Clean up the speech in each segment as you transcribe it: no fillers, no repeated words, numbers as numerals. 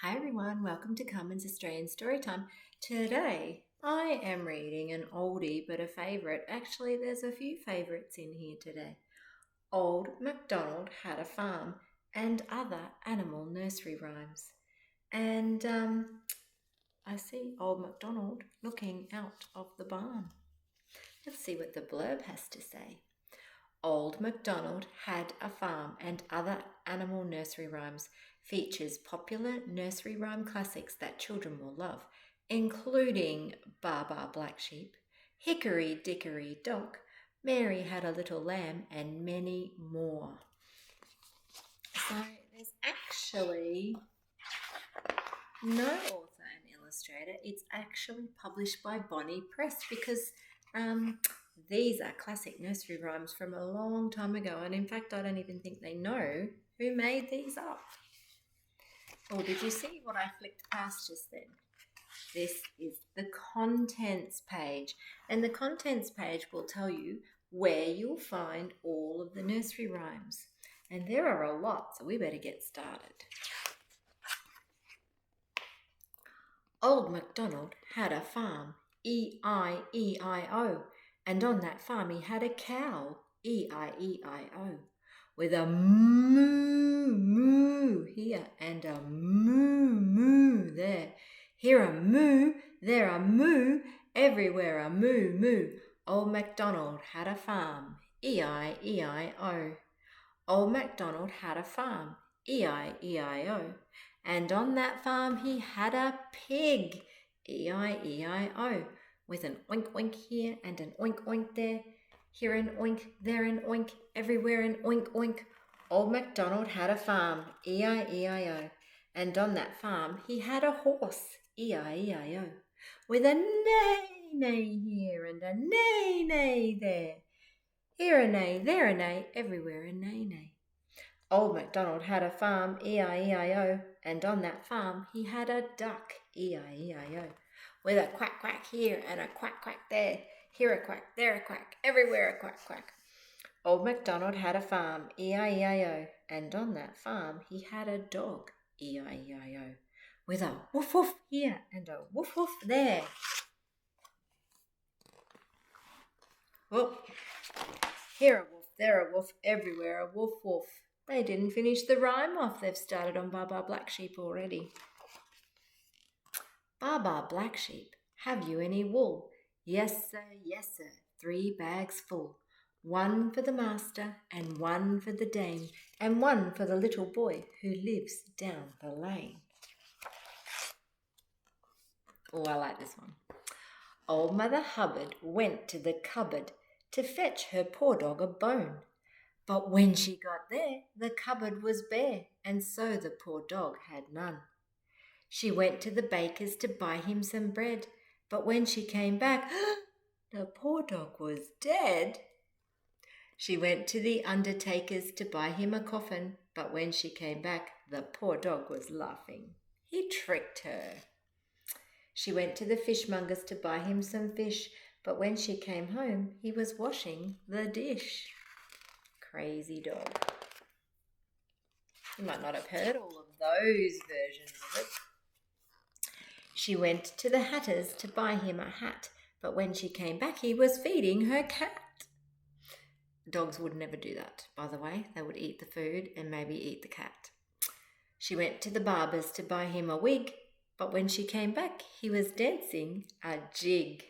Hi everyone, welcome to Carmen's Australian Storytime. Today I am reading an oldie but a favourite. Actually, there's a few favourites in here today. Old Macdonald Had a Farm and Other Animal Nursery Rhymes. And I see Old Macdonald looking out of the barn. Let's see what the blurb has to say. Old Macdonald had a farm and other animal nursery rhymes features popular nursery rhyme classics that children will love, including Baa Baa Black Sheep, Hickory Dickory Dock, Mary Had a Little Lamb, and many more. So there's actually no author and illustrator. It's actually published by Bonnie Press because these are classic nursery rhymes from a long time ago, and in fact I don't even think they know who made these up. Oh, did you see what I flicked past just then? This is the contents page, and the contents page will tell you where you'll find all of the nursery rhymes, and there are a lot, so we better get started. Old Macdonald had a farm, E-I-E-I-O, and on that farm he had a cow, E-I-E-I-O, with a moo, moo here and a moo, moo there. Here a moo, there a moo, everywhere a moo, moo. Old Macdonald had a farm, E-I-E-I-O. Old Macdonald had a farm, E-I-E-I-O. And on that farm he had a pig, E-I-E-I-O, with an oink oink here and an oink oink there. Here an oink, there an oink, everywhere an oink oink. Old Macdonald had a farm, E-I-E-I-O. And on that farm he had a horse, E-I-E-I-O, with a neigh neigh here and a neigh neigh there. Here a neigh, there a neigh, everywhere a neigh neigh. Old Macdonald had a farm, E-I-E-I-O, and on that farm he had a duck, E-I-E-I-O, with a quack quack here and a quack quack there. Here a quack, there a quack, everywhere a quack quack. Old Macdonald had a farm, E-I-E-I-O, and on that farm he had a dog, E-I-E-I-O, with a woof woof here and a woof woof there. Whoop. Here a woof, there a woof, everywhere a woof woof. They didn't finish the rhyme off. They've started on Baa Baa Black Sheep already. Baa Baa Black Sheep, have you any wool? Yes, sir, 3 bags full. 1 for the master and 1 for the dame and 1 for the little boy who lives down the lane. Oh, I like this one. Old Mother Hubbard went to the cupboard to fetch her poor dog a bone. But when she got there, the cupboard was bare, and so the poor dog had none. She went to the baker's to buy him some bread, but when she came back, the poor dog was dead. She went to the undertaker's to buy him a coffin, but when she came back, the poor dog was laughing. He tricked her. She went to the fishmonger's to buy him some fish, but when she came home, he was washing the dish. Crazy dog. You might not have heard all of those versions of it. She went to the hatter's to buy him a hat, but when she came back he was feeding her cat. Dogs would never do that, by the way. They would eat the food and maybe eat the cat. She went to the barber's to buy him a wig, but when she came back he was dancing a jig.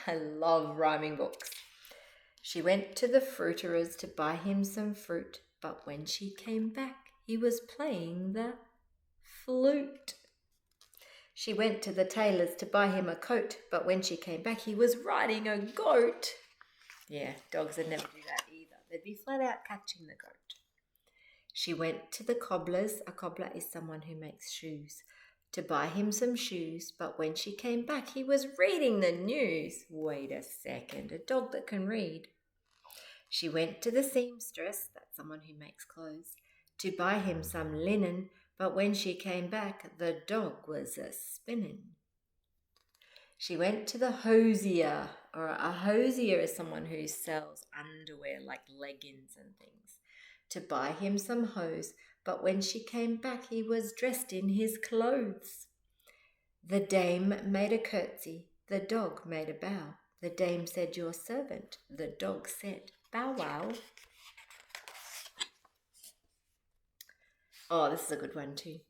I love rhyming books. She went to the fruiterer's to buy him some fruit, but when she came back, he was playing the flute. She went to the tailor's to buy him a coat, but when she came back, he was riding a goat. Yeah, dogs would never do that either. They'd be flat out catching the goat. She went to the cobbler's. A cobbler is someone who makes shoes, to buy him some shoes, but when she came back, he was reading the news. Wait a second, a dog that can read. She went to the seamstress, that's someone who makes clothes, to buy him some linen, but when she came back, the dog was a-spinning. She went to the hosier, or a hosier is someone who sells underwear like leggings and things, to buy him some hose, but when she came back he was dressed in his clothes. The dame made a curtsy, the dog made a bow. The dame said, "Your servant." The dog said, "Bow wow." Oh, this is a good one too.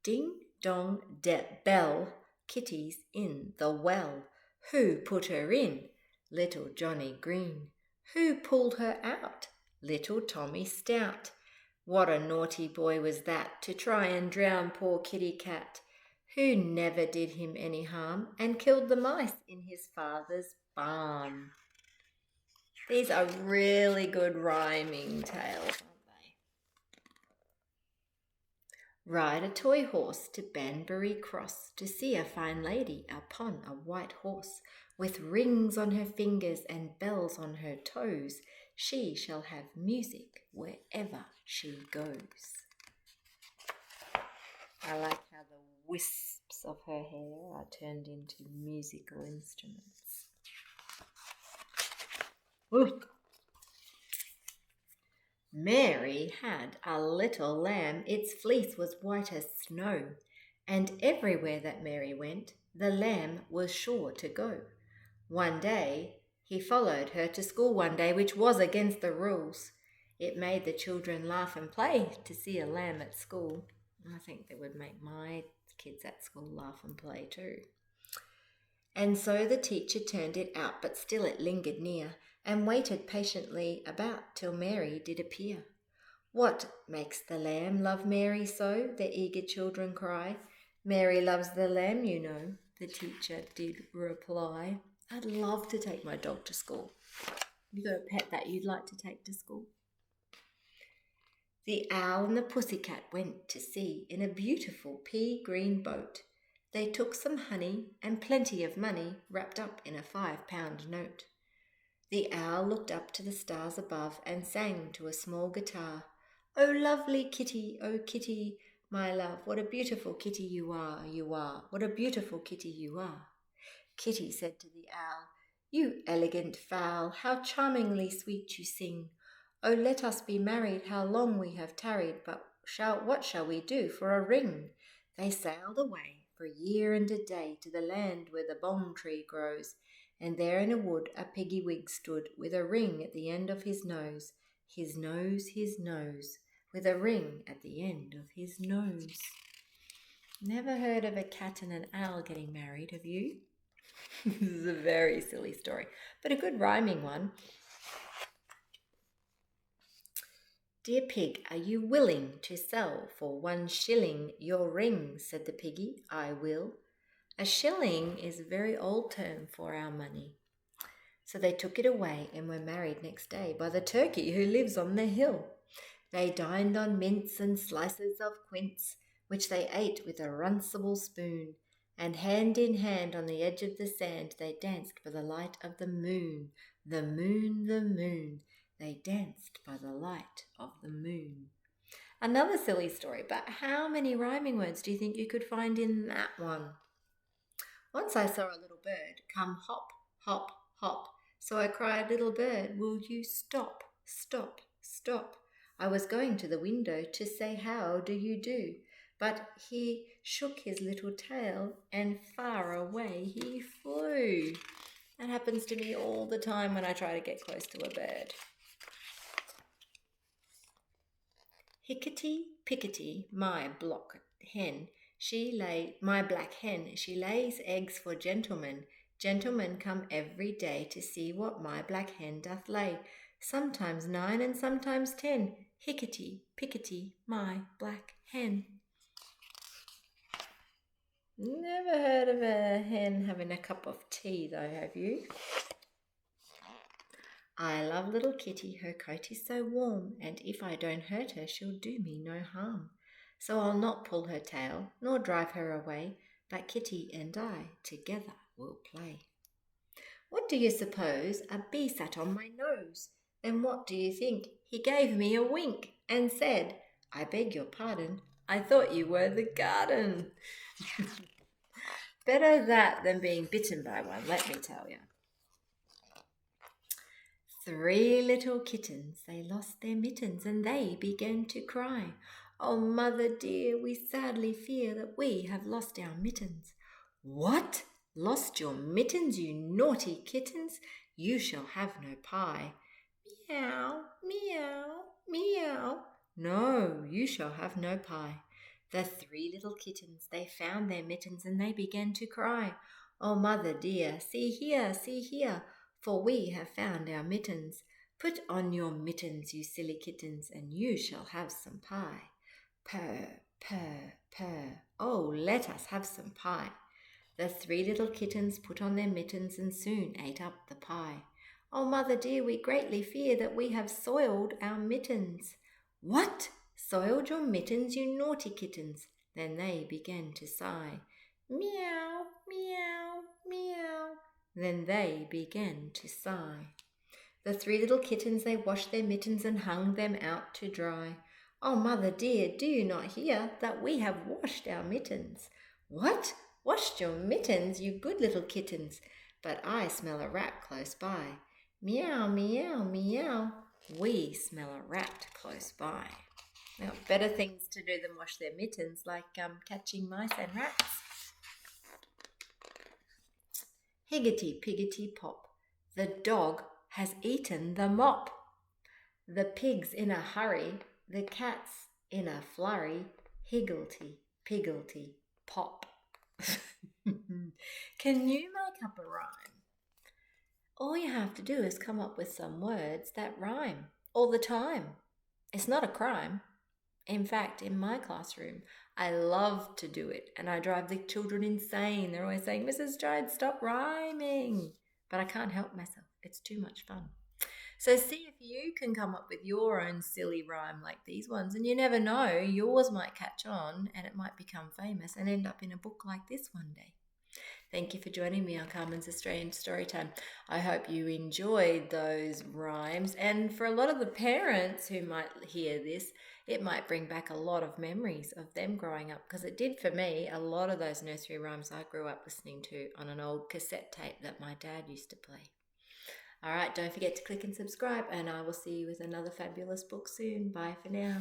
Ding dong bell, Kitty's in the well. Who put her in? Little Johnny Green. Who pulled her out? Little Tommy Stout. What a naughty boy was that, to try and drown poor Kitty Cat, who never did him any harm, and killed the mice in his father's barn. These are really good rhyming tales, aren't they? Ride a toy horse to Banbury Cross to see a fine lady upon a white horse, with rings on her fingers and bells on her toes. She shall have music wherever she goes. I like how the wisps of her hair are turned into musical instruments. Ooh. Mary had a little lamb, its fleece was white as snow, and everywhere that Mary went, the lamb was sure to go. One day he followed her to school one day, which was against the rules. It made the children laugh and play to see a lamb at school. I think that would make my kids at school laugh and play too. And so the teacher turned it out, but still it lingered near, and waited patiently about till Mary did appear. "What makes the lamb love Mary so?" the eager children cry. "Mary loves the lamb, you know," the teacher did reply. I'd love to take my dog to school. You got a pet that you'd like to take to school? The owl and the pussycat went to sea in a beautiful pea-green boat. They took some honey and plenty of money wrapped up in a 5-pound note. The owl looked up to the stars above and sang to a small guitar, "Oh, lovely kitty, oh kitty, my love, what a beautiful kitty you are, you are, what a beautiful kitty you are." Kitty said to the owl, "You elegant fowl, how charmingly sweet you sing. Oh, let us be married, how long we have tarried, but what shall we do for a ring?" They sailed away for a year and a day to the land where the balm tree grows, and there in a wood a piggy-wig stood, with a ring at the end of his nose, his nose, with a ring at the end of his nose. Never heard of a cat and an owl getting married, have you? This is a very silly story, but a good rhyming one. "Dear pig, are you willing to sell for 1 shilling your ring?" said the piggy. "I will." A shilling is a very old term for our money. So they took it away and were married next day by the turkey who lives on the hill. They dined on mince and slices of quince, which they ate with a runcible spoon, and hand in hand on the edge of the sand they danced by the light of the moon. The moon, the moon, they danced by the light of the moon. Another silly story, but how many rhyming words do you think you could find in that one? Once I saw a little bird come hop, hop, hop. So I cried, "Little bird, will you stop, stop, stop?" I was going to the window to say, "How do you do?" But he shook his little tail and far away he flew. That happens to me all the time when I try to get close to a bird. Hickety, pickety, my black hen, she lays eggs for gentlemen. Gentlemen come every day to see what my black hen doth lay. Sometimes 9 and sometimes 10. Hickety, pickety, my black hen. Never heard of a hen having a cup of tea though, have you? I love little kitty, her coat is so warm, and if I don't hurt her, she'll do me no harm. So I'll not pull her tail, nor drive her away, but Kitty and I together will play. What do you suppose? A bee sat on my nose. Then what do you think? He gave me a wink and said, "I beg your pardon, I thought you were the garden." Better that than being bitten by one, let me tell you. 3 little kittens, they lost their mittens and they began to cry. Oh, mother dear, we sadly fear that we have lost our mittens. What? Lost your mittens, you naughty kittens? You shall have no pie. Meow, meow, meow. No, you shall have no pie. The three little kittens, they found their mittens and they began to cry. Oh, mother dear, see here, for we have found our mittens. Put on your mittens, you silly kittens, and you shall have some pie. Purr, purr, purr. Oh, let us have some pie. The three little kittens put on their mittens and soon ate up the pie. Oh, mother dear, we greatly fear that we have soiled our mittens. What? Soiled your mittens, you naughty kittens? Then they began to sigh. Meow, meow, meow. Then they began to sigh. The three little kittens, they washed their mittens and hung them out to dry. Oh, mother dear, do you not hear that we have washed our mittens? What? Washed your mittens, you good little kittens? But I smell a rat close by. Meow, meow, meow. We smell a rat close by. Now, better things to do than wash their mittens, like catching mice and rats. Higgity, piggity, pop. The dog has eaten the mop. The pig's in a hurry, the cat's in a flurry. Higglety, pigglety, pop. Can you make up a rhyme? All you have to do is come up with some words that rhyme all the time. It's not a crime. In fact, in my classroom, I love to do it and I drive the children insane. They're always saying, Mrs. Stride, stop rhyming. But I can't help myself. It's too much fun. So see if you can come up with your own silly rhyme like these ones. And you never know, yours might catch on and it might become famous and end up in a book like this one day. Thank you for joining me on Carmen's Australian Storytime. I hope you enjoyed those rhymes. And for a lot of the parents who might hear this, it might bring back a lot of memories of them growing up, because it did for me. A lot of those nursery rhymes I grew up listening to on an old cassette tape that my dad used to play. All right, don't forget to click and subscribe, and I will see you with another fabulous book soon. Bye for now.